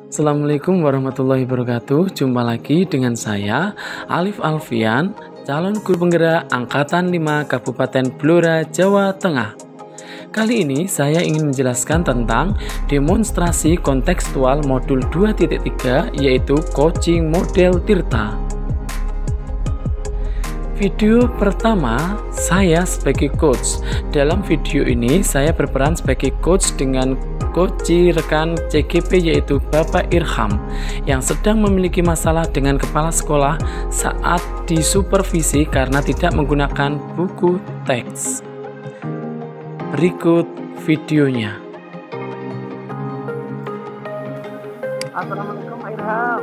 Assalamualaikum warahmatullahi wabarakatuh. Jumpa lagi dengan saya, Alif Alfian, calon guru penggerak Angkatan 5 Kabupaten Blora, Jawa Tengah. Kali ini saya ingin menjelaskan tentang demonstrasi kontekstual modul 2.3 yaitu coaching model Tirta. Video pertama, saya sebagai coach. Dalam video ini, saya berperan sebagai coach dengan coach rekan CGP yaitu Bapak Irham yang sedang memiliki masalah dengan kepala sekolah saat disupervisi karena tidak menggunakan buku teks. Berikut videonya. Assalamualaikum Pak Irham.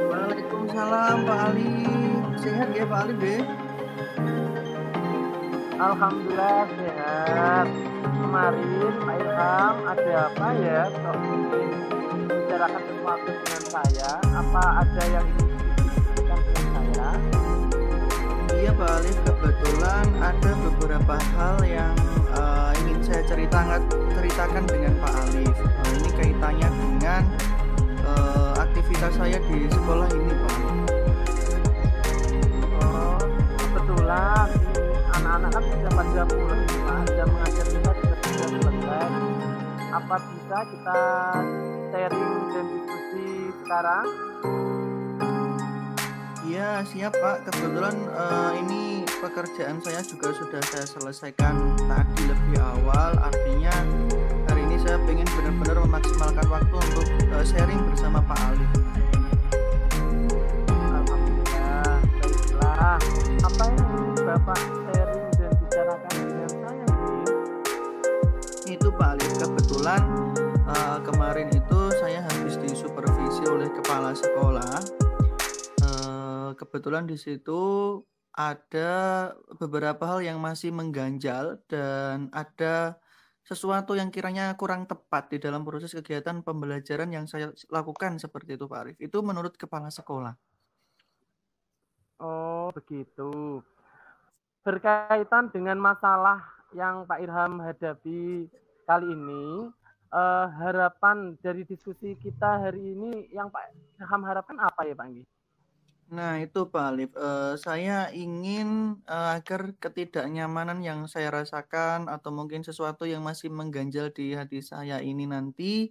Waalaikumsalam Pak Ali. Sehat ya Pak Ali, Be? Alhamdulillah sehat. Kemarin Pak Irham ada apa ya? Kok ingin bicarakan sesuatu dengan saya? Apa ada yang ingin dibicarakan dengan saya? Iya Pak Ali, kebetulan ada beberapa hal yang ingin saya ceritakan dengan Pak Alif. Ini kaitannya dengan aktivitas saya di sekolah ini Pak. Oh, kebetulan anak-anak kan sudah pada pulang, Pak. Jam mengajar kita sudah selesai. Apa bisa kita sharing dan diskusi sekarang? Iya siap Pak, kebetulan ini pekerjaan saya juga sudah saya selesaikan tadi lebih awal. Artinya hari ini saya ingin benar-benar memaksimalkan waktu untuk sharing bersama Pak Ali. Alhamdulillah, baiklah. Apa yang ingin Bapak sharing dan bicarakan dengan saya, Bin? Itu Pak Ali, kebetulan kemarin itu saya habis disupervisi oleh kepala sekolah. Kebetulan di situ ada beberapa hal yang masih mengganjal dan ada sesuatu yang kiranya kurang tepat di dalam proses kegiatan pembelajaran yang saya lakukan seperti itu Pak Arif. Itu menurut kepala sekolah. Oh, begitu. Berkaitan dengan masalah yang Pak Irham hadapi kali ini, harapan dari diskusi kita hari ini yang Pak Irham harapkan apa ya Pak Anggi? Nah itu Pak Alif, saya ingin agar ketidaknyamanan yang saya rasakan atau mungkin sesuatu yang masih mengganjal di hati saya ini nanti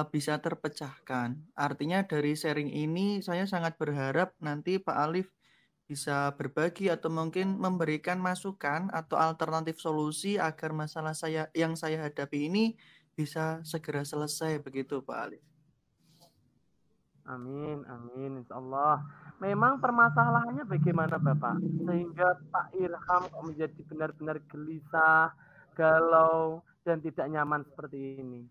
bisa terpecahkan. Artinya dari sharing ini saya sangat berharap nanti Pak Alif bisa berbagi atau mungkin memberikan masukan atau alternatif solusi agar masalah yang saya hadapi ini bisa segera selesai begitu Pak Alif. Amin, amin, insya Allah. Memang permasalahannya bagaimana Bapak? Sehingga Pak Irham menjadi benar-benar gelisah, galau, dan tidak nyaman seperti ini.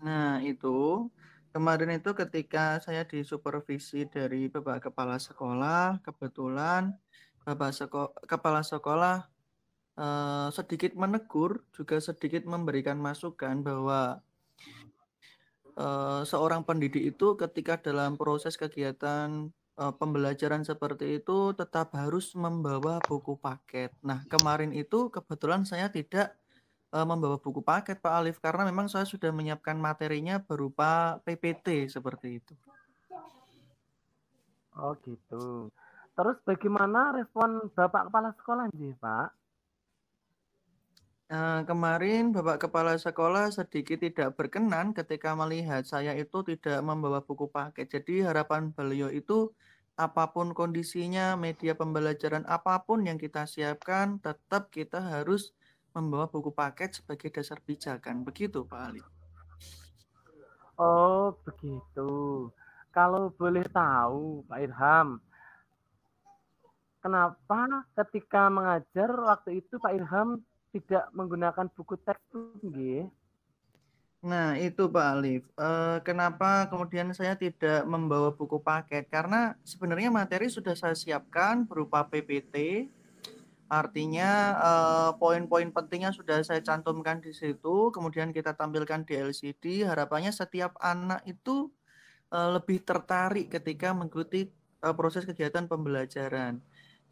Nah itu, kemarin itu ketika saya disupervisi dari Bapak Kepala Sekolah, kebetulan Kepala Sekolah sedikit menegur, juga sedikit memberikan masukan bahwa seorang pendidik itu ketika dalam proses kegiatan pembelajaran seperti itu tetap harus membawa buku paket. Nah, kemarin itu kebetulan saya tidak membawa buku paket Pak Alif karena memang saya sudah menyiapkan materinya berupa PPT seperti itu. Oh gitu. Terus bagaimana respon Bapak Kepala Sekolah nih Pak? Kemarin Bapak Kepala Sekolah sedikit tidak berkenan ketika melihat saya itu tidak membawa buku paket. Jadi harapan beliau itu apapun kondisinya, media pembelajaran apapun yang kita siapkan, tetap kita harus membawa buku paket sebagai dasar pijakan. Begitu Pak Ali. Oh begitu. Kalau boleh tahu Pak Irham, kenapa ketika mengajar waktu itu Pak Irham tidak menggunakan buku teks nggih? Nah itu Pak Alif, kenapa kemudian saya tidak membawa buku paket? Karena sebenarnya materi sudah saya siapkan berupa PPT, artinya poin-poin pentingnya sudah saya cantumkan di situ, kemudian kita tampilkan di LCD, harapannya setiap anak itu lebih tertarik ketika mengikuti proses kegiatan pembelajaran.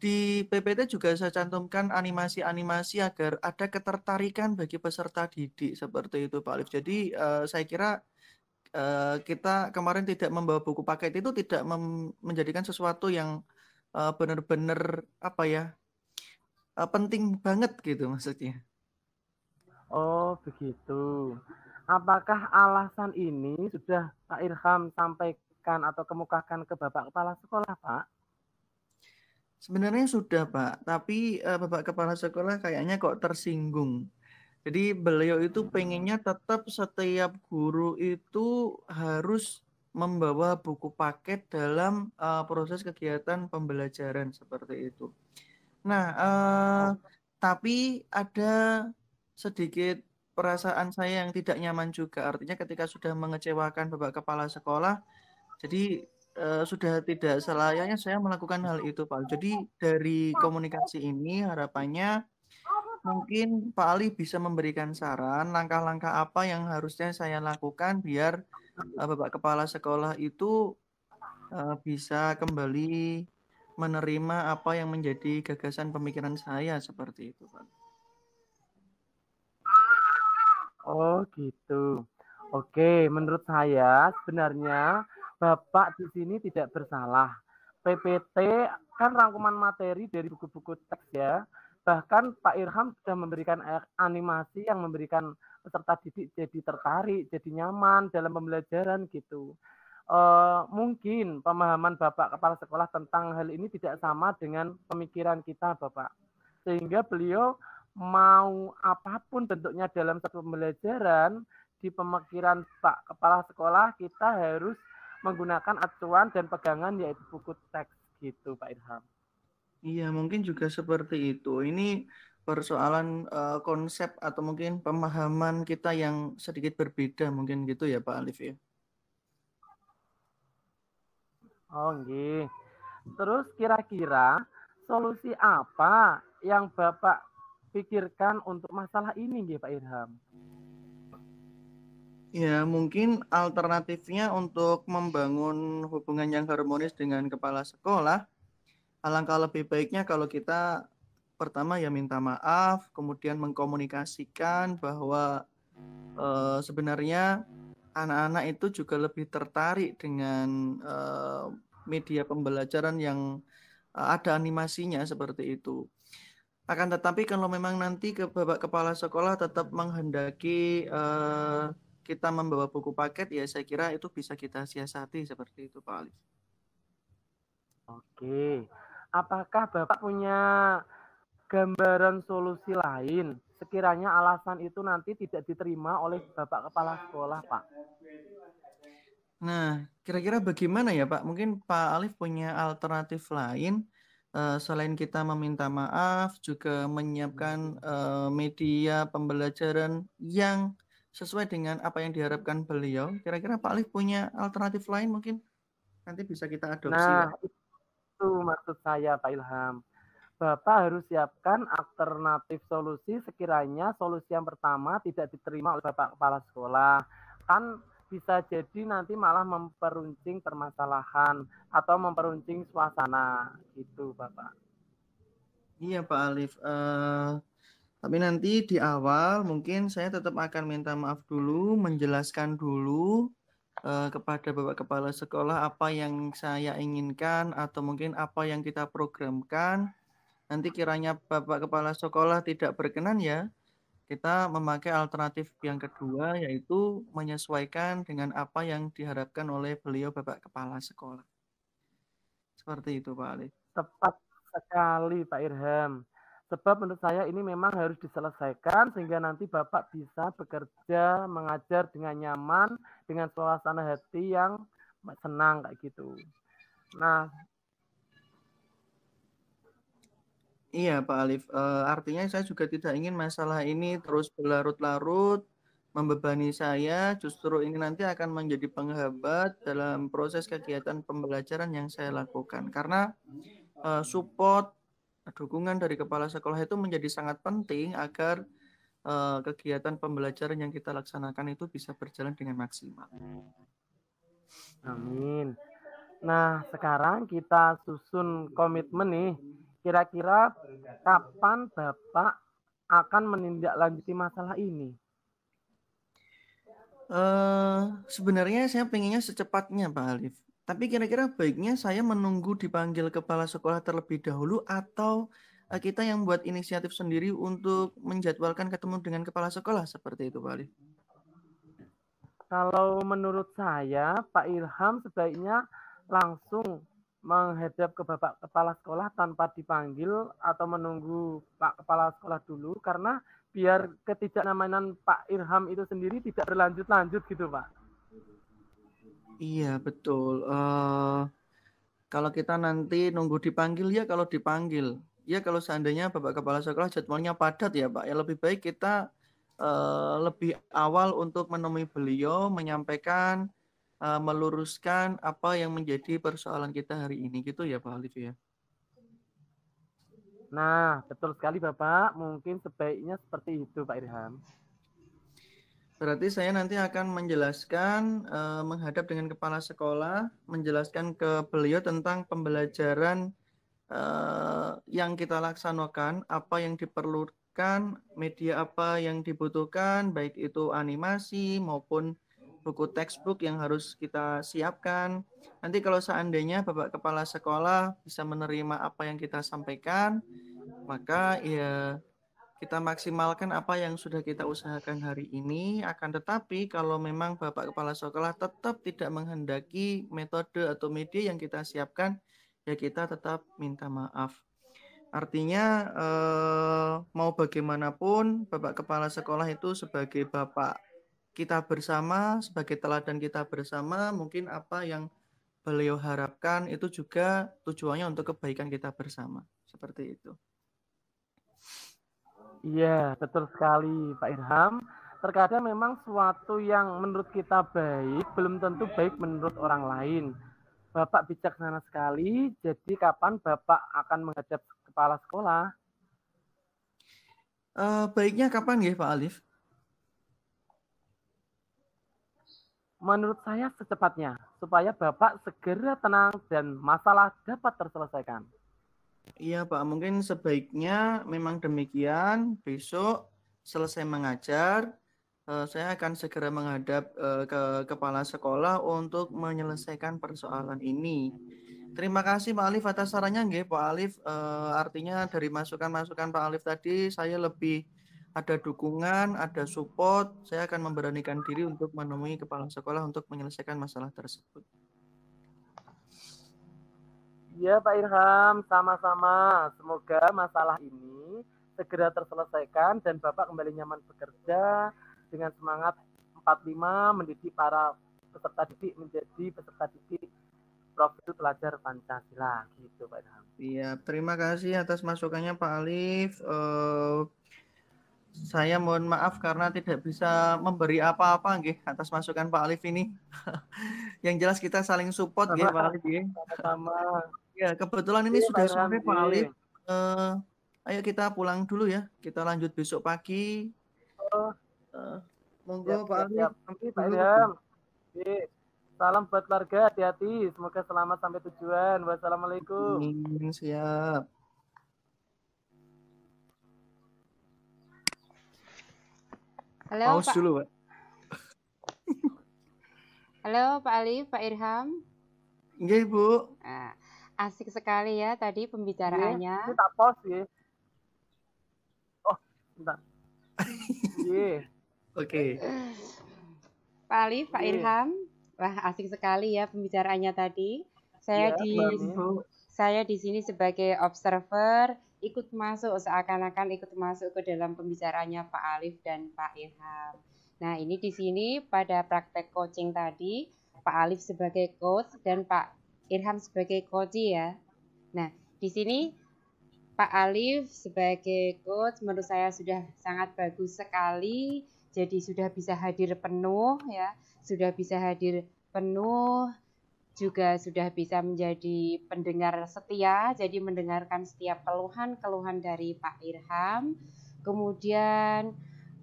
Di PPT juga saya cantumkan animasi-animasi agar ada ketertarikan bagi peserta didik seperti itu Pak Alif. Jadi saya kira kita kemarin tidak membawa buku paket itu tidak menjadikan sesuatu yang benar-benar apa ya penting banget gitu maksudnya. Oh, begitu. Apakah alasan ini sudah Pak Irham sampaikan atau kemukakan ke Bapak Kepala Sekolah, Pak? Sebenarnya sudah Pak, tapi Bapak Kepala Sekolah kayaknya kok tersinggung. Jadi beliau itu pengennya tetap setiap guru itu harus membawa buku paket dalam proses kegiatan pembelajaran seperti itu. Nah, tapi ada sedikit perasaan saya yang tidak nyaman juga. Artinya ketika sudah mengecewakan Bapak Kepala Sekolah, jadi sudah tidak selayaknya saya melakukan hal itu, Pak. Jadi dari komunikasi ini harapannya mungkin Pak Ali bisa memberikan saran langkah-langkah apa yang harusnya saya lakukan biar Bapak Kepala Sekolah itu bisa kembali menerima apa yang menjadi gagasan pemikiran saya seperti itu, Pak. Oh, gitu. Oke, menurut saya sebenarnya Bapak di sini tidak bersalah. PPT kan rangkuman materi dari buku-buku teks ya. Bahkan Pak Irham sudah memberikan animasi yang memberikan peserta didik jadi tertarik, jadi nyaman dalam pembelajaran gitu. Mungkin pemahaman Bapak Kepala Sekolah tentang hal ini tidak sama dengan pemikiran kita, Bapak. Sehingga beliau mau apapun bentuknya dalam satu pembelajaran, di pemikiran Pak Kepala Sekolah kita harus menggunakan acuan dan pegangan yaitu buku teks gitu, Pak Irham. Iya, mungkin juga seperti itu. Ini persoalan konsep atau mungkin pemahaman kita yang sedikit berbeda mungkin gitu ya Pak Alif ya. Oh, nggih. Terus kira-kira solusi apa yang Bapak pikirkan untuk masalah ini nggih Pak Irham? Ya, mungkin alternatifnya untuk membangun hubungan yang harmonis dengan kepala sekolah, alangkah lebih baiknya kalau kita pertama ya minta maaf, kemudian mengkomunikasikan bahwa sebenarnya anak-anak itu juga lebih tertarik dengan media pembelajaran yang ada animasinya seperti itu. Akan tetapi kalau memang nanti Bapak Kepala Sekolah tetap menghendaki kita membawa buku paket, ya saya kira itu bisa kita siasati seperti itu Pak Alif. Oke. Apakah Bapak punya gambaran solusi lain sekiranya alasan itu nanti tidak diterima oleh Bapak Kepala Sekolah, Pak? Nah, kira-kira bagaimana ya Pak? Mungkin Pak Alif punya alternatif lain selain kita meminta maaf, juga menyiapkan media pembelajaran yang sesuai dengan apa yang diharapkan beliau. Kira-kira Pak Alif punya alternatif lain mungkin nanti bisa kita adopsi, Nah, Pak. itu maksud saya, Pak Ilham. Bapak harus siapkan alternatif solusi sekiranya solusi yang pertama tidak diterima oleh Bapak Kepala Sekolah. Kan bisa jadi nanti malah memperuncing permasalahan atau memperuncing suasana. Gitu, Bapak. Iya Pak Alif. Tapi nanti di awal mungkin saya tetap akan minta maaf dulu, menjelaskan dulu kepada Bapak Kepala Sekolah apa yang saya inginkan atau mungkin apa yang kita programkan. Nanti kiranya Bapak Kepala Sekolah tidak berkenan ya, kita memakai alternatif yang kedua yaitu menyesuaikan dengan apa yang diharapkan oleh beliau Bapak Kepala Sekolah. Seperti itu Pak Alif. Tepat sekali, Pak Irham. Sebab menurut saya ini memang harus diselesaikan sehingga nanti Bapak bisa bekerja, mengajar dengan nyaman, dengan suasana hati yang senang kayak gitu. Nah, iya Pak Alif, artinya saya juga tidak ingin masalah ini terus berlarut-larut, membebani saya, justru ini nanti akan menjadi penghambat dalam proses kegiatan pembelajaran yang saya lakukan. Karena support, dukungan dari kepala sekolah itu menjadi sangat penting agar kegiatan pembelajaran yang kita laksanakan itu bisa berjalan dengan maksimal. amin. Nah, sekarang kita susun komitmen nih. Kira-kira kapan Bapak akan menindaklanjuti masalah ini? Sebenarnya saya pengennya secepatnya Pak Alif. Tapi kira-kira baiknya saya menunggu dipanggil kepala sekolah terlebih dahulu atau kita yang buat inisiatif sendiri untuk menjadwalkan ketemu dengan kepala sekolah seperti itu Pak Alif. Kalau menurut saya, Pak Ilham sebaiknya langsung menghadap ke Bapak Kepala Sekolah tanpa dipanggil atau menunggu Pak Kepala Sekolah dulu, karena biar ketidaknyamanan Pak Ilham itu sendiri tidak berlanjut-lanjut gitu, Pak. Iya betul. Kalau kita nanti nunggu dipanggil ya kalau dipanggil. Ya kalau seandainya Bapak Kepala Sekolah jadwalnya padat ya Pak. Ya lebih baik kita lebih awal untuk menemui beliau, menyampaikan, meluruskan apa yang menjadi persoalan kita hari ini gitu ya Pak Alif ya. Nah, betul sekali Bapak. Mungkin sebaiknya seperti itu Pak Ilham. Berarti saya nanti akan menjelaskan, menghadap dengan kepala sekolah, menjelaskan ke beliau tentang pembelajaran yang kita laksanakan, apa yang diperlukan, media apa yang dibutuhkan, baik itu animasi maupun buku textbook yang harus kita siapkan. Nanti kalau seandainya Bapak Kepala Sekolah bisa menerima apa yang kita sampaikan, maka ya kita maksimalkan apa yang sudah kita usahakan hari ini. Akan tetapi kalau memang Bapak Kepala Sekolah tetap tidak menghendaki metode atau media yang kita siapkan, ya kita tetap minta maaf. Artinya mau bagaimanapun Bapak Kepala Sekolah itu sebagai Bapak kita bersama, sebagai teladan kita bersama, mungkin apa yang beliau harapkan itu juga tujuannya untuk kebaikan kita bersama. Seperti itu. Iya, betul sekali Pak Ilham. Terkadang memang suatu yang menurut kita baik, belum tentu baik menurut orang lain. Bapak bijaksana sekali, jadi kapan Bapak akan menghadap kepala sekolah? Baiknya kapan ya Pak Alif? Menurut saya secepatnya, supaya Bapak segera tenang dan masalah dapat terselesaikan. Iya Pak, mungkin sebaiknya memang demikian. Besok selesai mengajar, saya akan segera menghadap ke kepala sekolah untuk menyelesaikan persoalan ini. Terima kasih Pak Alif atas sarannya, nggih Pak Alif. Artinya dari masukan-masukan Pak Alif tadi, saya lebih ada dukungan, ada support. Saya akan memberanikan diri untuk menemui kepala sekolah untuk menyelesaikan masalah tersebut. Ya Pak Irham, sama-sama. Semoga masalah ini segera terselesaikan dan Bapak kembali nyaman bekerja dengan semangat 45 mendidik para peserta didik menjadi peserta didik profil pelajar Pancasila gitu Pak Irham. Iya, terima kasih atas masukannya Pak Alif. Saya mohon maaf karena tidak bisa memberi apa-apa nggih atas masukan Pak Alif ini. Yang jelas kita saling support nggih Pak Alif nggih. Sama-sama. Ya, kebetulan ini Iya, sudah Pak Irham, sore Pak Alif. Ayo kita pulang dulu ya. Kita lanjut besok pagi. Oh, Monggo siap, Pak siap, Alif. siap. Sampai Pak dulu. Irham. Salam buat keluarga, hati-hati. Semoga selamat sampai tujuan. Wassalamualaikum. Siap. Halo Pause Pak. dulu, Pak. Halo Pak Alif, Pak Irham. Iya, Ibu. Nah, asik sekali ya tadi pembicaraannya. Ini tak pause ya. Oh, bentar. Iya. Oke. Pak Alif, Pak Irham. Wah, asik sekali ya pembicaraannya tadi. Saya di sini sebagai observer ikut masuk, seakan-akan ikut masuk ke dalam pembicaraannya Pak Alif dan Pak Irham. Nah, ini di sini pada praktek coaching tadi, Pak Alif sebagai coach dan Pak Irham sebagai coach ya. Nah, di sini Pak Alif sebagai coach menurut saya sudah sangat bagus sekali. Jadi sudah bisa hadir penuh ya, sudah bisa hadir penuh, juga sudah bisa menjadi pendengar setia, jadi mendengarkan setiap keluhan-keluhan dari Pak Irham. Kemudian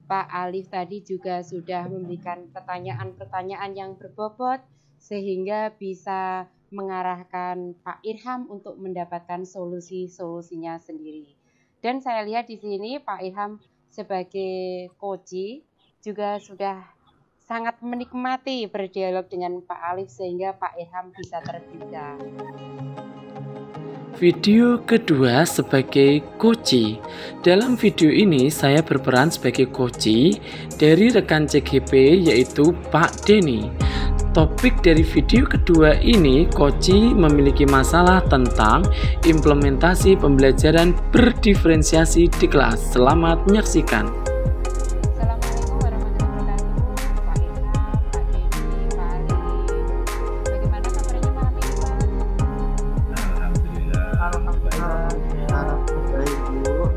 Pak Alif tadi juga sudah memberikan pertanyaan-pertanyaan yang berbobot sehingga bisa mengarahkan Pak Irham untuk mendapatkan solusi-solusinya sendiri. Dan saya lihat di sini Pak Irham sebagai coach juga sudah sangat menikmati berdialog dengan Pak Alif sehingga Pak Ilham bisa terbuka. Video kedua sebagai Koci. Dalam video ini saya berperan sebagai Koci dari rekan CGP yaitu Pak Denny. Topik dari video kedua ini, Koci memiliki masalah tentang implementasi pembelajaran berdiferensiasi di kelas. Selamat menyaksikan. Assalamualaikum warahmatullahi wabarakatuh. Pak Ilham, Pak Denny, Pak Alif. Bagaimana kabarnya malam ini, Pak? Alhamdulillah. Baik, Bu.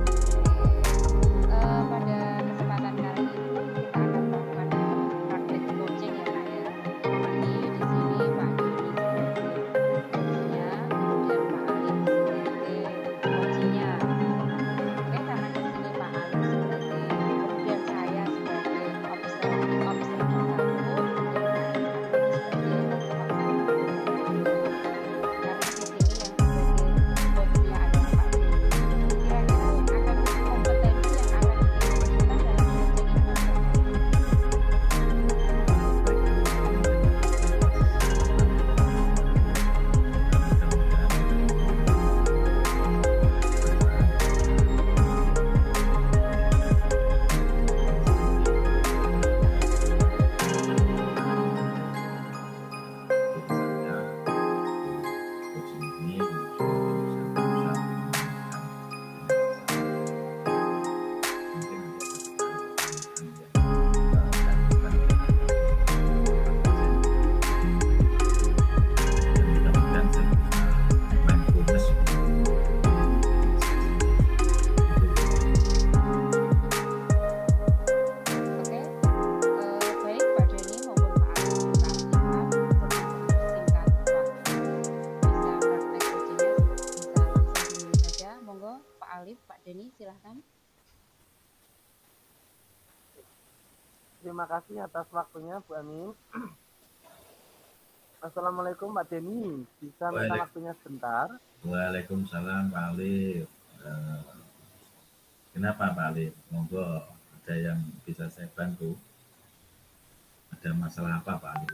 Pada kesempatan kali ini kita akan melakukan praktik coaching ya, Pak ya. Seperti di sini Pak Denny sebagai coachnya, kemudian Pak Alif sebagai coachnya. Oke, karena di sini Pak Alif sebagai, kemudian saya sebagai observer satu, baik Pak Denny maupun Pak Alif, Pak Ilham, untuk mempersingkat waktu bisa praktek coachingnya bisa langsung dulu saja. Monggo Pak Alif, Pak Denny silahkan. Terima kasih atas waktunya, Bu Amin. Assalamualaikum Pak Denny, bisa minta waktunya sebentar? Waalaikumsalam Pak Alif. Kenapa Pak Alif? Monggo, ada yang bisa saya bantu? Ada masalah apa Pak Alif?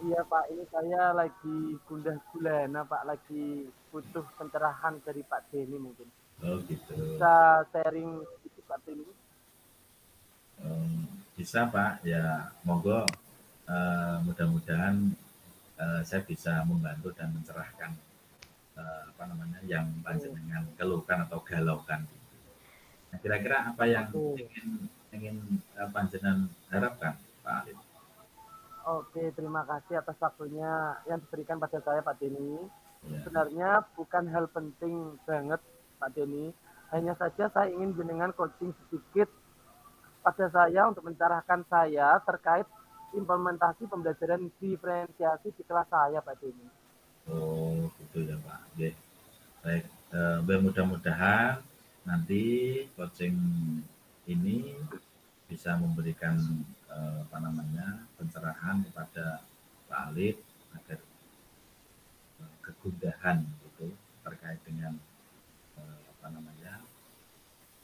Iya Pak, ini saya lagi gundah gulana Pak, lagi butuh pencerahan dari Pak Denny mungkin. Oh gitu. Bisa sharing sedikit Pak Denny? Bisa Pak, ya monggo. Mudah-mudahan saya bisa membantu dan mencerahkan yang panjenengan keluhkan atau galaukan. Nah, kira-kira apa yang ingin panjenengan harapkan Pak Alif? Oke, terima kasih atas waktunya yang diberikan pada saya Pak Denny. Ya. Sebenarnya bukan hal penting banget Pak Denny, hanya saja saya ingin jenengan coaching sedikit pada saya untuk mencerahkan saya terkait implementasi pembelajaran diferensiasi di kelas saya Pak Denny. Oh gitu ya Pak. Oke. Baik, mudah-mudahan nanti coaching ini bisa memberikan pencerahan kepada Pak Alif agar kegundahan itu terkait dengan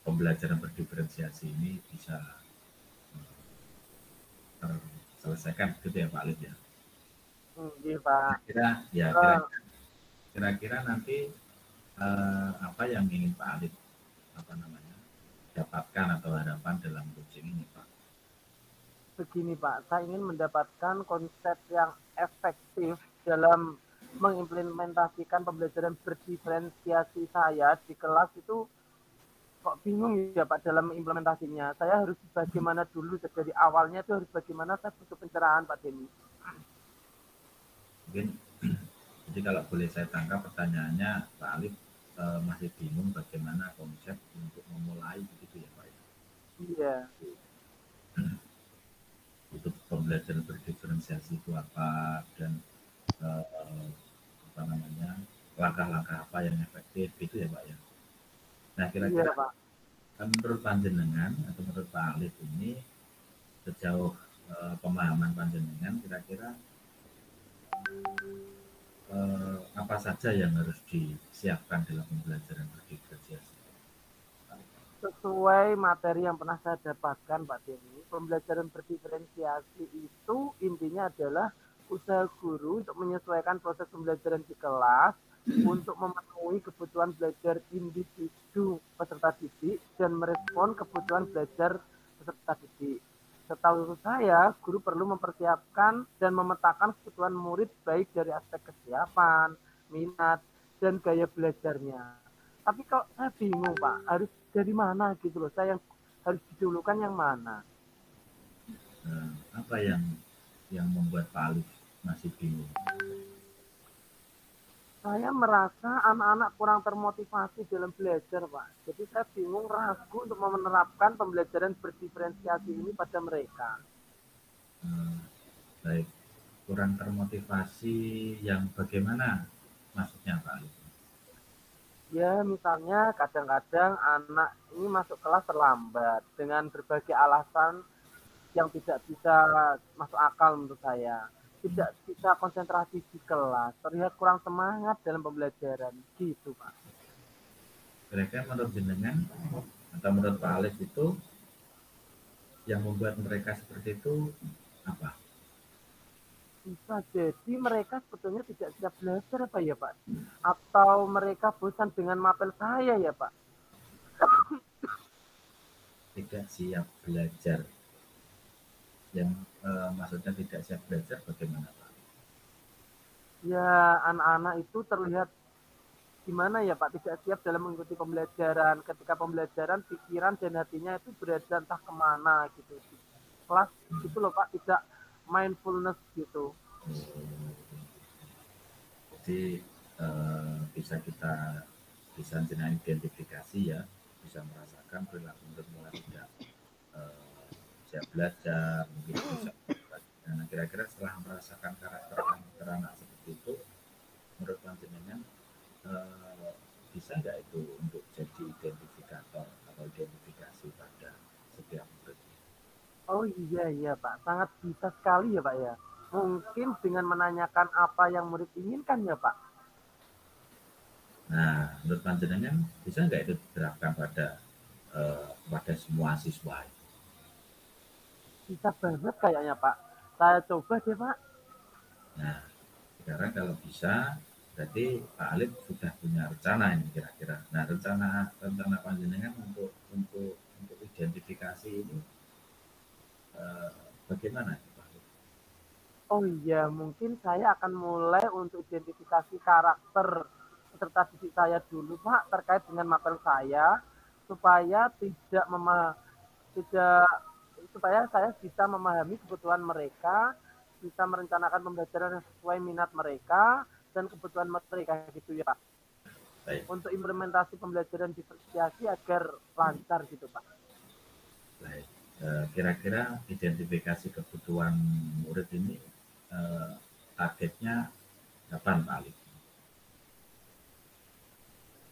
pembelajaran berdiferensiasi ini bisa terselesaikan gitu ya Pak Alif ya. Iya Pak. Kira-kira nanti apa yang ingin Pak Alif dapatkan atau harapan dalam coaching ini Pak? Begini Pak, saya ingin mendapatkan konsep yang efektif dalam mengimplementasikan pembelajaran berdiferensiasi saya di kelas itu. Kok bingung ya Pak dalam implementasinya. Saya harus bagaimana dulu dari awalnya itu harus bagaimana, saya butuh pencerahan Pak Denny. Mungkin jadi kalau boleh saya tangkap pertanyaannya Pak Alif masih bingung bagaimana konsep untuk memulai begitu ya Pak ya? Iya. Untuk pembelajaran berdiferensiasi itu apa dan langkah-langkah apa yang efektif itu ya Pak ya? Nah kira-kira menurut panjenengan atau menurut Pak Alif ini sejauh pemahaman panjenengan kira-kira apa saja yang harus disiapkan dalam pembelajaran berdiferensiasi? sesuai materi yang pernah saya dapatkan Pak Denny, pembelajaran berdiferensiasi itu intinya adalah usaha guru untuk menyesuaikan proses pembelajaran di kelas untuk memenuhi kebutuhan belajar individu peserta didik dan merespon kebutuhan belajar peserta didik. Setahu saya, guru perlu mempersiapkan dan memetakan kebutuhan murid baik dari aspek kesiapan, minat, dan gaya belajarnya. Tapi kalau saya bingung Pak, harus dari mana gitu loh, saya yang harus didulukan yang mana? Apa yang membuat Pak Alif masih bingung? Saya merasa anak-anak kurang termotivasi dalam belajar, Pak. Jadi saya bingung, ragu untuk menerapkan pembelajaran berdiferensiasi ini pada mereka. Baik, kurang termotivasi yang bagaimana maksudnya Pak Alif? Ya, misalnya kadang-kadang anak ini masuk kelas terlambat dengan berbagai alasan yang tidak bisa masuk akal menurut saya. Tidak bisa konsentrasi di kelas, terlihat kurang semangat dalam pembelajaran, gitu Pak. Kira-kira menurut jenengan atau menurut Pak Alif itu yang membuat mereka seperti itu apa? Bisa jadi mereka sebetulnya tidak siap belajar apa ya Pak? Atau mereka bosan dengan mapel saya ya Pak? Tidak siap belajar. Yang maksudnya tidak siap belajar bagaimana Pak? Ya anak-anak itu terlihat gimana ya Pak, tidak siap dalam mengikuti pembelajaran. Ketika pembelajaran pikiran dan hatinya itu berada entah kemana gitu. Kelas gitu loh Pak, tidak mindfulness gitu. Jadi bisa jenengan identifikasi ya, bisa merasakan perilaku murid mulai tidak siap belajar, mungkin bisa. Nah, kira-kira setelah merasakan karakter anak seperti itu, menurut panjenengan bisa nggak itu untuk jadi identifikator atau identifikasi pada setiap murid? Oh iya Pak, sangat bisa sekali ya Pak ya. Mungkin dengan menanyakan apa yang murid inginkan ya Pak. Nah, menurut panjenengan bisa nggak itu diterapkan pada semua siswa? Bisa banget kayaknya Pak. Saya coba deh Pak. Nah, sekarang kalau bisa, berarti Pak Alif sudah punya rencana ini kira-kira. Nah, rencana panjenengan untuk identifikasi ini bagaimana Pak Alif? Oh iya, mungkin saya akan mulai untuk identifikasi karakter peserta didik saya dulu Pak terkait dengan mapel saya supaya supaya saya bisa memahami kebutuhan mereka, bisa merencanakan pembelajaran yang sesuai minat mereka dan kebutuhan mereka gitu ya Pak. Baik. Untuk implementasi pembelajaran diferensiasi agar lancar gitu Pak. Baik. Kira-kira identifikasi kebutuhan murid ini targetnya kapan Pak Alif?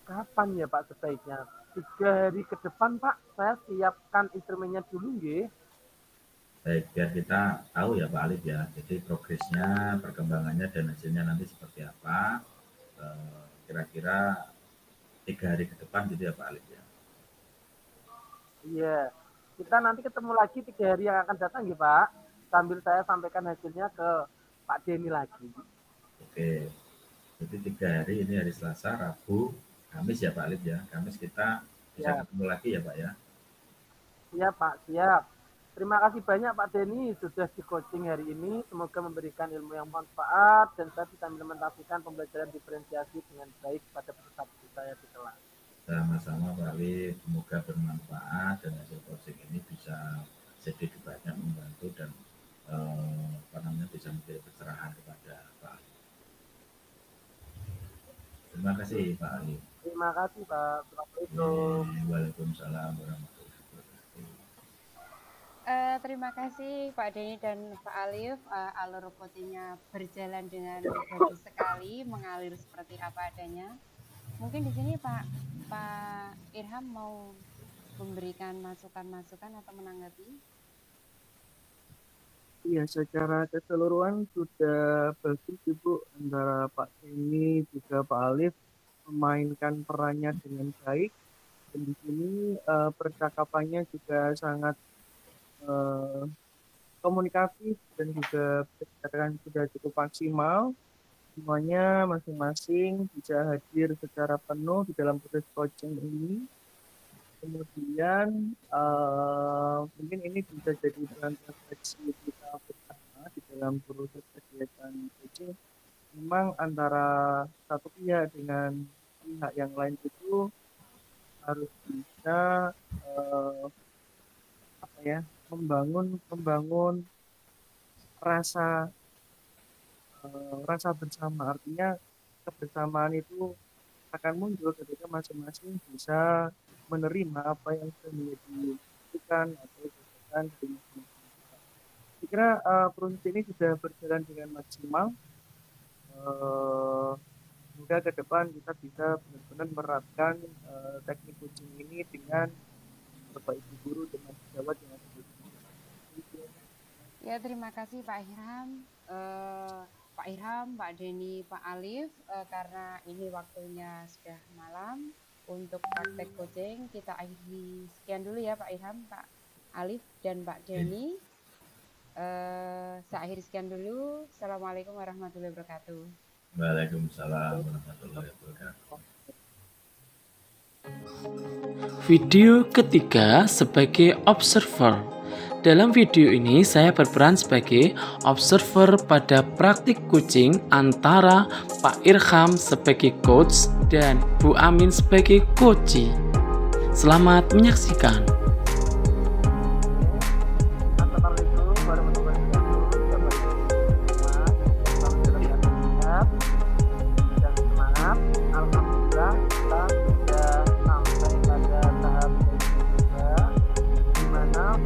Kapan ya Pak sebaiknya? 3 hari ke depan Pak, saya siapkan instrumennya dulu nggih. Baik, biar kita tahu ya Pak Alif ya, jadi progresnya, perkembangannya dan hasilnya nanti seperti apa, kira-kira 3 hari ke depan gitu ya Pak Alif ya. Iya, kita nanti ketemu lagi 3 hari yang akan datang ya Pak, sambil saya sampaikan hasilnya ke Pak Denny lagi. Oke, jadi 3 hari, ini hari Selasa, Rabu, Kamis ya Pak Alif ya. Kamis kita bisa ketemu lagi ya Pak ya. Siap Pak, siap. Terima kasih banyak Pak Denny sudah di coaching hari ini. Semoga memberikan ilmu yang bermanfaat dan saya bisa implementasikan pembelajaran diferensiasi dengan baik pada peserta saya di kelas. Sama-sama Pak Alif, semoga bermanfaat dan hasil coaching ini bisa sedikit banyak membantu dan bisa menjadi pencerahan kepada Pak Alif. Terima kasih Pak Alif. Terima kasih Pak. Assalamualaikum. Waalaikumsalam warahmatullahi wabarakatuh. Terima kasih Pak Denny dan Pak Alif. Alur coachingnya berjalan dengan bagus sekali, mengalir seperti apa adanya. Mungkin di sini Pak Irham mau memberikan masukan-masukan atau menanggapi? Iya, secara keseluruhan sudah bagus Ibu, antara Pak Denny juga Pak Alif memainkan perannya dengan baik dan di sini percakapannya juga sangat komunikatif dan juga berdasarkan sudah cukup maksimal. Semuanya masing-masing bisa hadir secara penuh di dalam proses coaching ini. Kemudian mungkin ini bisa jadi bahan refleksi kita bersama di dalam proses kegiatan coaching. Memang antara satu pihak dengan pihak yang lain itu harus bisa membangun rasa bersama. Artinya kebersamaan itu akan muncul ketika masing-masing bisa menerima apa yang sudah dilakukan atau dilakukan dari masing-masing. Saya kira proses ini sudah berjalan dengan maksimal. Semoga ke depan kita bisa benar-benar menerapkan teknik coaching ini dengan Bapak Ibu guru, dengan pejabat, dengan Ya, terima kasih Pak Irham. Pak Irham, Pak Denny, Pak Alif, karena ini waktunya sudah malam untuk praktek coaching, kita akhiri sekian dulu ya Pak Irham, Pak Alif, dan Pak Denny. Saya akhiri sekian dulu. Assalamualaikum warahmatullahi wabarakatuh. Waalaikumsalam warahmatullahi wabarakatuh. Video ketiga sebagai observer. Dalam video ini saya berperan sebagai observer pada praktik coaching antara Pak Irham sebagai coach dan Bu Amin sebagai coachee. Selamat menyaksikan. Assalamualaikum warahmatullahi wabarakatuh. Dan semangat. Alhamdulillah kita sudah sampai pada tahap ketiga, di mana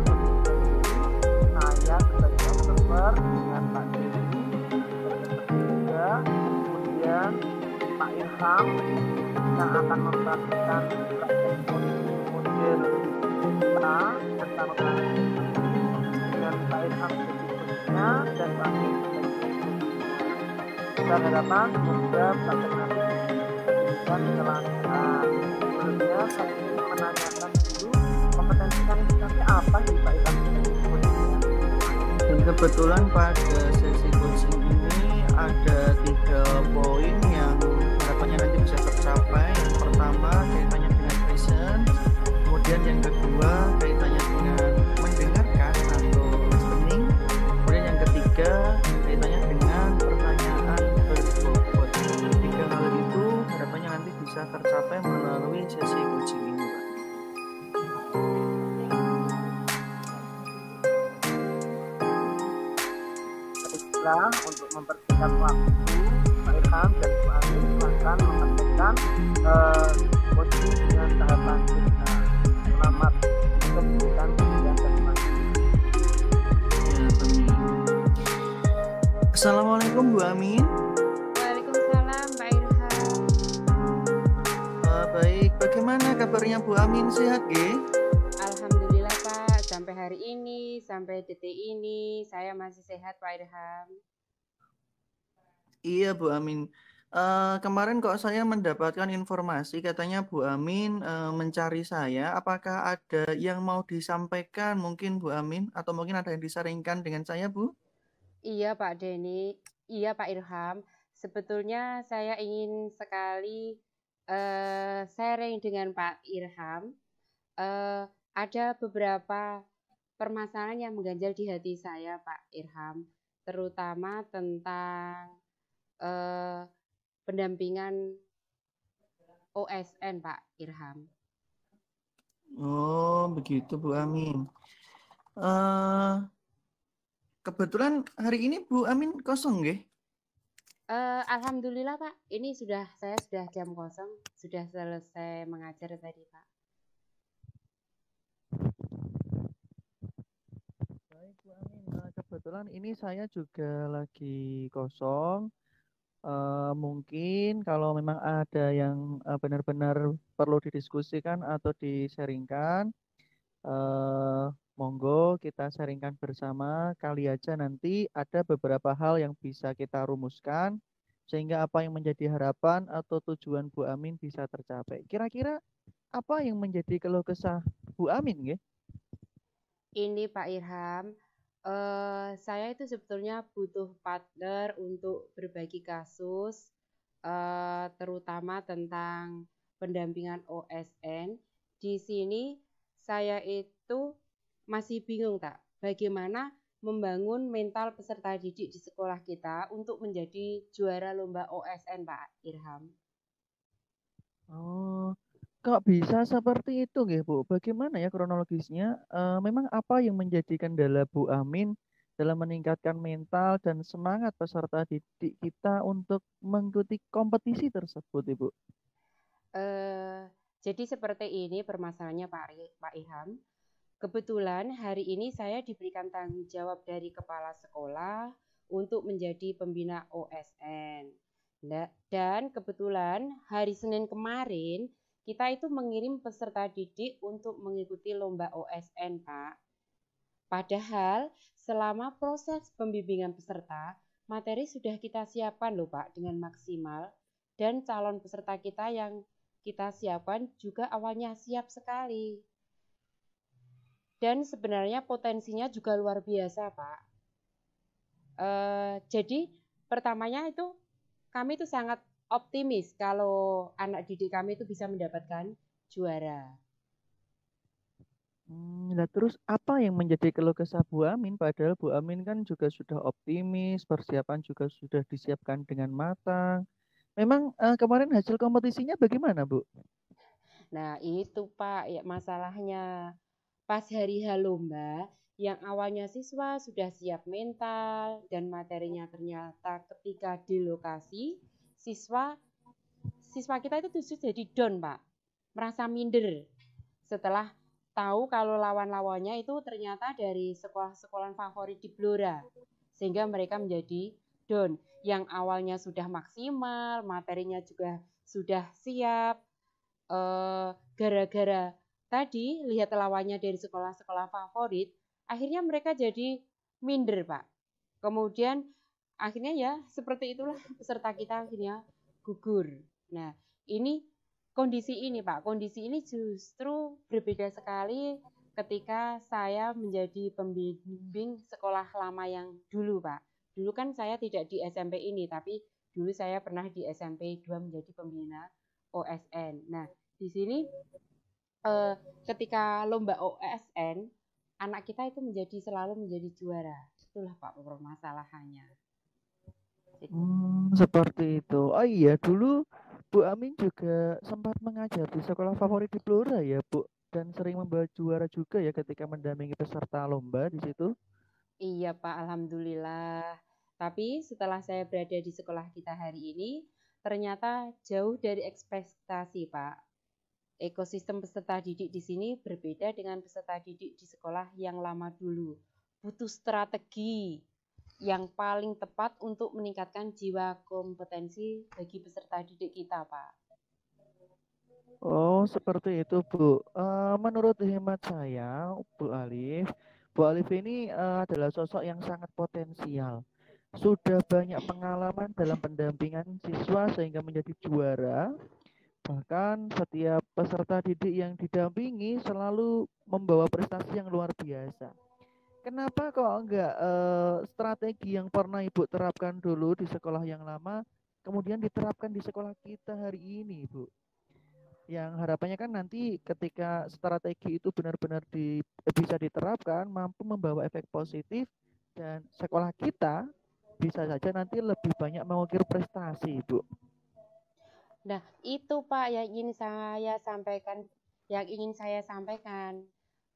saya sebagai observer dengan Pak Denny ketiga, kemudian Pak Irham yang akan mempraktikkan praktek coaching model kita bersama dengan Pak Irham sebagai coachnya dan Pak Amin sebagai coachnya. Kita harapan semoga praktek nanti bisa kelancaran. Sebelumnya saya ingin menanyakan dulu kompetensi kalifikasi apa sih Pak Irham sebagai coachnya? Dan kebetulan pada sesi coaching ini ada 3 poin yang harapannya nanti bisa tercapai. Yang pertama kaitannya dengan present, kemudian yang kedua kaitannya dengan mendengarkan atau listening, kemudian yang ketiga kaitannya dengan pertanyaan berbobot. 3 hal itu harapannya nanti bisa tercapai melalui sesi coaching ini, Pak. Untuk mempersingkat waktu, Pak Irham dan Bu Amin akan mempraktikkan coaching dengan tahapan kita. Selamat memberikan dan terima kasih. Assalamualaikum Bu Amin. Waalaikumsalam Pak Irham. Baik, bagaimana kabarnya Bu Amin, sehat nggih? Alhamdulillah Pak, sampai hari ini, sampai detik ini, saya masih sehat Pak Irham. Iya Bu Amin. Kemarin kok saya mendapatkan informasi katanya Bu Amin mencari saya. Apakah ada yang mau disampaikan mungkin Bu Amin? Atau mungkin ada yang disaringkan dengan saya Bu? Iya Pak Denny, iya Pak Irham. Sebetulnya saya ingin sekali sharing dengan Pak Irham. Ada beberapa permasalahan yang mengganjal di hati saya Pak Irham, terutama tentang pendampingan OSN Pak Irham. Oh begitu Bu Amin. Kebetulan hari ini Bu Amin kosong nggih? Alhamdulillah Pak, ini saya sudah jam kosong, sudah selesai mengajar tadi Pak. Baik Bu Amin, kebetulan ini saya juga lagi kosong. Mungkin kalau memang ada yang benar-benar perlu didiskusikan atau di-sharingkan, monggo kita sharingkan bersama. Kali aja nanti ada beberapa hal yang bisa kita rumuskan sehingga apa yang menjadi harapan atau tujuan Bu Amin bisa tercapai. Kira-kira apa yang menjadi keluh kesah Bu Amin nggih? Ini Pak Irham, saya itu sebetulnya butuh partner untuk berbagi kasus, terutama tentang pendampingan OSN. Di sini saya itu masih bingung tak, bagaimana membangun mental peserta didik di sekolah kita untuk menjadi juara lomba OSN, Pak Irham. Oh, kok bisa seperti itu nggih, Bu? Bagaimana ya kronologisnya? Memang apa yang menjadi kendala Bu Amin dalam meningkatkan mental dan semangat peserta didik kita untuk mengikuti kompetisi tersebut, Ibu? Eh, jadi seperti ini permasalahannya Pak Irham. Kebetulan hari ini saya diberikan tanggung jawab dari kepala sekolah untuk menjadi pembina OSN. Dan kebetulan hari Senin kemarin kita itu mengirim peserta didik untuk mengikuti lomba OSN, Pak. Padahal selama proses pembimbingan peserta, materi sudah kita siapkan loh Pak dengan maksimal, dan calon peserta kita yang kita siapkan juga awalnya siap sekali. Dan sebenarnya potensinya juga luar biasa, Pak. Jadi pertamanya itu kami itu sangat optimis kalau anak didik kami itu bisa mendapatkan juara. Nah, terus apa yang menjadi keluh kesah Bu Amin? Padahal Bu Amin kan juga sudah optimis, persiapan juga sudah disiapkan dengan matang. Memang kemarin hasil kompetisinya bagaimana, Bu? Nah, itu Pak, ya masalahnya. Pas hari H lomba, yang awalnya siswa sudah siap mental dan materinya ternyata ketika di lokasi, siswa kita itu justru jadi down, Pak. Merasa minder setelah tahu kalau lawan-lawannya itu ternyata dari sekolah-sekolah favorit di Blora. Sehingga mereka menjadi down. Yang awalnya sudah maksimal, materinya juga sudah siap, gara-gara tadi lihat lawannya dari sekolah-sekolah favorit, akhirnya mereka jadi minder, Pak. Kemudian akhirnya ya seperti itulah peserta kita akhirnya gugur. Nah, ini kondisi ini, Pak. Kondisi ini justru berbeda sekali ketika saya menjadi pembimbing sekolah lama yang dulu, Pak. Dulu kan saya tidak di SMP ini, tapi dulu saya pernah di SMP 2 menjadi pembina OSN. Nah, di sini ketika lomba OSN, anak kita itu selalu menjadi juara. Itulah Pak permasalahannya. Seperti itu. Oh iya, dulu Bu Amin juga sempat mengajar di sekolah favorit di Blora ya, Bu. Dan sering membawa juara juga ya ketika mendampingi peserta lomba di situ. Iya Pak, alhamdulillah. Tapi setelah saya berada di sekolah kita hari ini, ternyata jauh dari ekspektasi, Pak. Ekosistem peserta didik di sini berbeda dengan peserta didik di sekolah yang lama dulu. Butuh strategi yang paling tepat untuk meningkatkan jiwa kompetensi bagi peserta didik kita, Pak. Oh, seperti itu, Bu. Menurut hemat saya, Bu Alif ini adalah sosok yang sangat potensial. Sudah banyak pengalaman dalam pendampingan siswa sehingga menjadi juara. Bahkan setiap peserta didik yang didampingi selalu membawa prestasi yang luar biasa. Kenapa kok enggak strategi yang pernah Ibu terapkan dulu di sekolah yang lama, kemudian diterapkan di sekolah kita hari ini, Bu? Yang harapannya kan nanti ketika strategi itu benar-benar bisa diterapkan, mampu membawa efek positif, dan sekolah kita bisa saja nanti lebih banyak mengukir prestasi, Bu. Nah, itu Pak yang ingin saya sampaikan.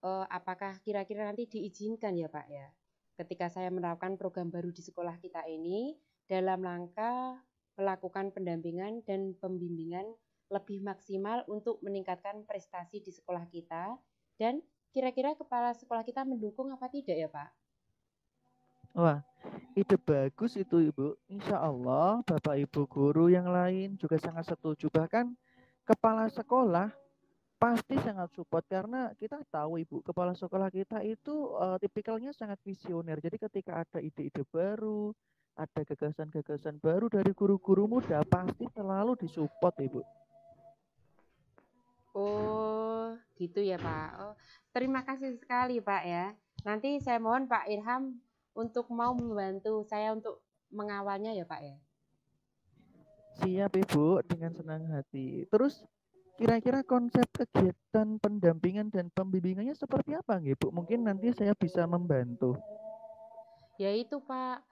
Apakah kira-kira nanti diizinkan ya Pak ya? Ketika saya menerapkan program baru di sekolah kita ini, dalam rangka melakukan pendampingan dan pembimbingan lebih maksimal untuk meningkatkan prestasi di sekolah kita, dan kira-kira kepala sekolah kita mendukung apa tidak ya Pak? Wah, ide bagus itu Ibu. Insya Allah Bapak Ibu guru yang lain juga sangat setuju. Bahkan kepala sekolah pasti sangat support karena kita tahu Ibu, kepala sekolah kita itu tipikalnya sangat visioner. Jadi ketika ada ide-ide baru, ada gagasan-gagasan baru dari guru-guru muda, pasti selalu disupport Ibu. Oh, gitu ya Pak. Oh, terima kasih sekali Pak ya. Nanti saya mohon Pak Irham untuk mau membantu saya untuk mengawalnya ya Pak ya. Siap Ibu, dengan senang hati. Terus kira-kira konsep kegiatan pendampingan dan pembimbingannya seperti apa nggih, Bu? Mungkin nanti saya bisa membantu. Yaitu Pak,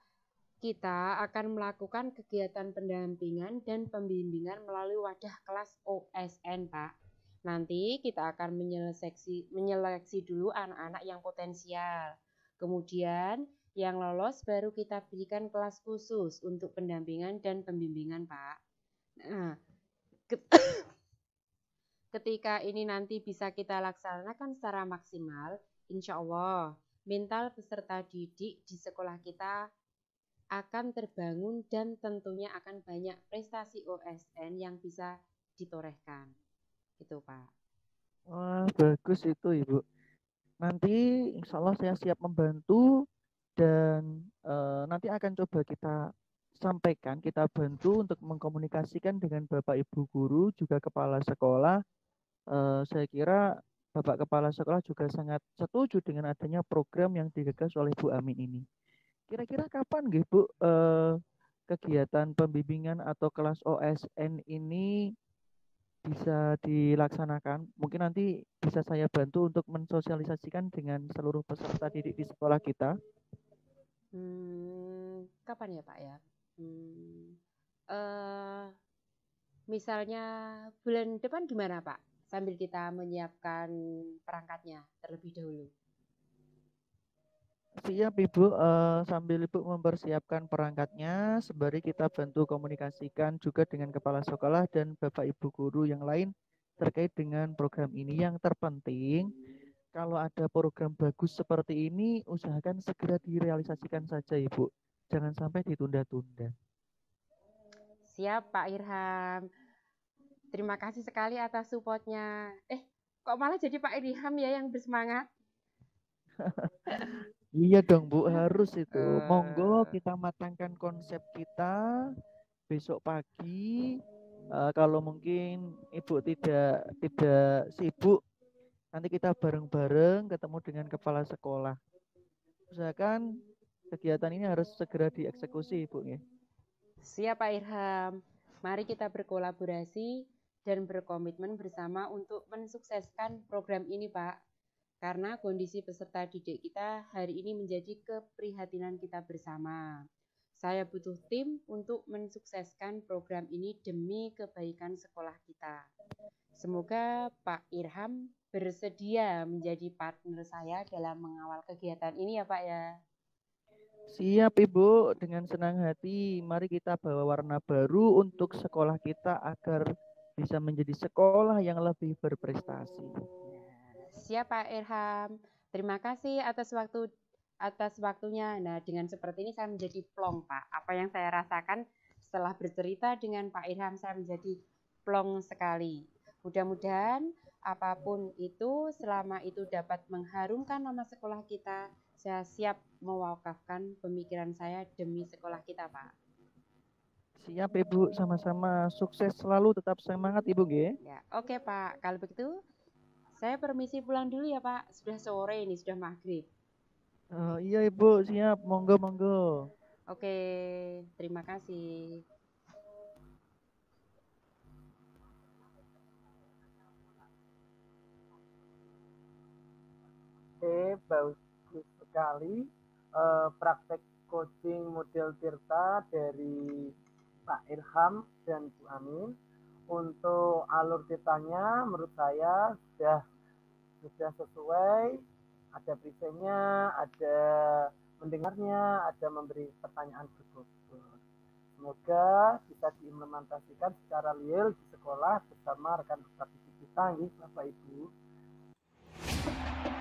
kita akan melakukan kegiatan pendampingan dan pembimbingan melalui wadah kelas OSN Pak. Nanti kita akan menyeleksi dulu anak-anak yang potensial. Kemudian yang lolos baru kita berikan kelas khusus untuk pendampingan dan pembimbingan Pak. Nah, ketika ini nanti bisa kita laksanakan secara maksimal, insya Allah mental peserta didik di sekolah kita akan terbangun dan tentunya akan banyak prestasi OSN yang bisa ditorehkan. Gitu Pak. Wah, bagus itu Ibu. Nanti insya Allah saya siap membantu dan nanti akan coba kita sampaikan, kita bantu untuk mengkomunikasikan dengan Bapak Ibu guru, juga kepala sekolah. Saya kira Bapak Kepala Sekolah juga sangat setuju dengan adanya program yang digagas oleh Bu Amin ini. Kira-kira kapan nggih Bu kegiatan pembimbingan atau kelas OSN ini bisa dilaksanakan? Mungkin nanti bisa saya bantu untuk mensosialisasikan dengan seluruh peserta didik di sekolah kita. Kapan ya Pak ya? Misalnya bulan depan gimana Pak? Sambil kita menyiapkan perangkatnya terlebih dahulu. Siap Ibu, sambil Ibu mempersiapkan perangkatnya, sembari kita bantu komunikasikan juga dengan kepala sekolah dan Bapak Ibu guru yang lain terkait dengan program ini. Yang terpenting, kalau ada program bagus seperti ini, usahakan segera direalisasikan saja Ibu. Jangan sampai ditunda-tunda. Siap Pak Irham. Terima kasih sekali atas supportnya. Kok malah jadi Pak Irham ya yang bersemangat? Iya dong Bu, harus itu. Monggo kita matangkan konsep kita besok pagi. Kalau mungkin Ibu tidak sibuk, nanti kita bareng-bareng ketemu dengan kepala sekolah. Usahakan kegiatan ini harus segera dieksekusi Ibu ya. Siap Pak Irham. Mari kita berkolaborasi dan berkomitmen bersama untuk mensukseskan program ini Pak. Karena kondisi peserta didik kita hari ini menjadi keprihatinan kita bersama. Saya butuh tim untuk mensukseskan program ini demi kebaikan sekolah kita. Semoga Pak Irham bersedia menjadi partner saya dalam mengawal kegiatan ini ya Pak ya. Siap Ibu, dengan senang hati. Mari kita bawa warna baru untuk sekolah kita agar bisa menjadi sekolah yang lebih berprestasi. Siap Pak Irham. Terima kasih atas waktunya. Nah, dengan seperti ini saya menjadi plong Pak. Apa yang saya rasakan setelah bercerita dengan Pak Irham, saya menjadi plong sekali. Mudah-mudahan apapun itu, selama itu dapat mengharumkan nama sekolah kita, saya siap mewakafkan pemikiran saya demi sekolah kita Pak. Siap Ibu, sama-sama. Sukses selalu, tetap semangat Ibu G. Ya, oke Pak. Kalau begitu saya permisi pulang dulu ya Pak. Sudah sore ini, sudah maghrib. Iya Ibu, siap. Monggo. Oke, terima kasih. Oke, bagus sekali praktek coaching model Tirta dari Pak Irham dan Bu Amin. Untuk alur ceritanya menurut saya sudah sesuai, ada briefingnya, ada mendengarnya, ada memberi pertanyaan berbobot. Semoga bisa diimplementasikan secara real di sekolah bersama rekan-rekan kita, Bapak Ibu.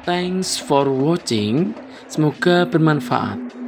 Thanks for watching. Semoga bermanfaat.